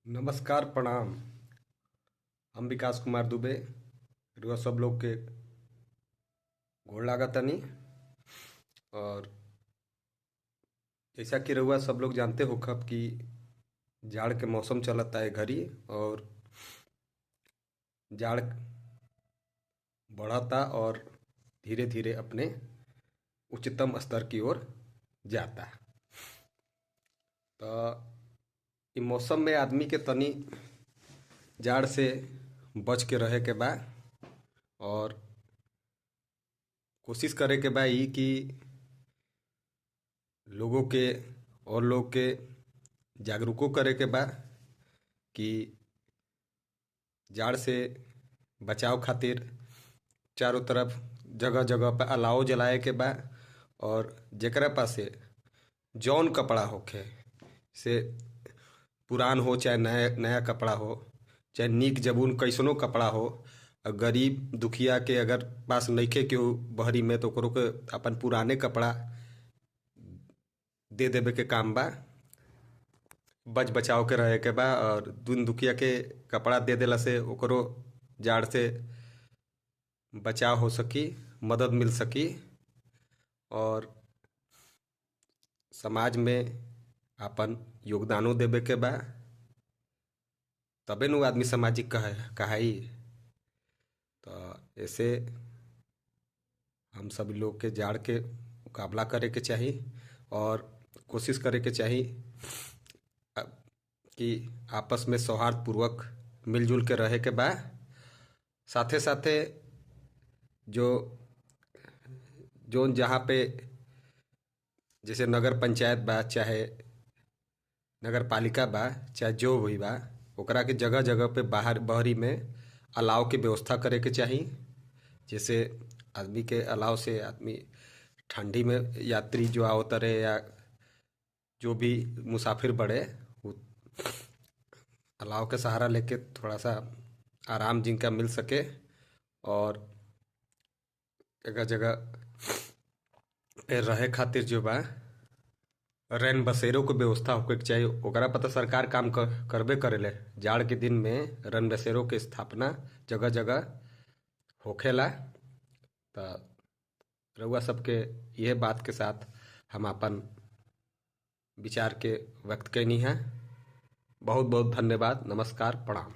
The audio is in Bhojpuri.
नमस्कार प्रणाम। हम विकास कुमार दुबे रुआ सब लोग के गोड़ लागतनी। और जैसा कि रउआ सब लोग जानते हो खब कि जाड़ के मौसम चलता है घरी। और जाड़ बढ़ता और धीरे धीरे अपने उच्चतम स्तर की ओर जाता। तो इ मौसम में आदमी के तनी जाड़ से बच के रहे के बा। और कोशिश करे के बा ई कि लोगों के और लोग के जागरूको करे के बा कि जाड़ से बचाव खातिर चारों तरफ जगह जगह पर अलाव जलाए के बा। और जेकरा पासे जौन कपड़ा होखे से पुरान हो चाहे नया नया कपड़ा हो, चाहे नीक जबून कैसनो कपड़ा हो, गरीब दुखिया के अगर पास नइखे केहू बहरी में तो ओकरो के अपन पुराने कपड़ा दे देवे के काम बा। बच बचाव के रहे के बा और दून दुखिया के कपड़ा दे देला से ओकरो जाड़ से बचाव हो सकी, मदद मिल सकी। और समाज में अपन योगदानो देवे के बा, तबे नु आदमी सामाजिक कहाई। तो ऐसे हम सभी लोग के जाड़ के मुकाबला करे के चाही और कोशिश करे के चाही कि आपस में सौहार्दपूर्वक मिलजुल के रहे के बा। साथे साथे जो जोन जहाँ पे जैसे नगर पंचायत बा, चाहे नगर पालिका बा, चाहे जो भी बा, ओकरा के जगह जगह पे बाहर बहरी में अलाव के व्यवस्था करे के चाही। जैसे आदमी के अलाव से आदमी ठंडी में यात्री जो आवत रहे या जो भी मुसाफिर बड़े वो अलाव के सहारा लेके थोड़ा सा आराम जिनका मिल सके। और जगह जगह पे रहे खातिर जो बा रैन बसेरों के व्यवस्था होके के चाहिए। ओकरा पता सरकार काम करबे करेले। जाड़ के दिन में रैन बसेरों के स्थापना जगह जगह होखेला। तो रउआ सबके यह बात के साथ हम अपन विचार के व्यक्त कैनी है। बहुत बहुत धन्यवाद। नमस्कार प्रणाम।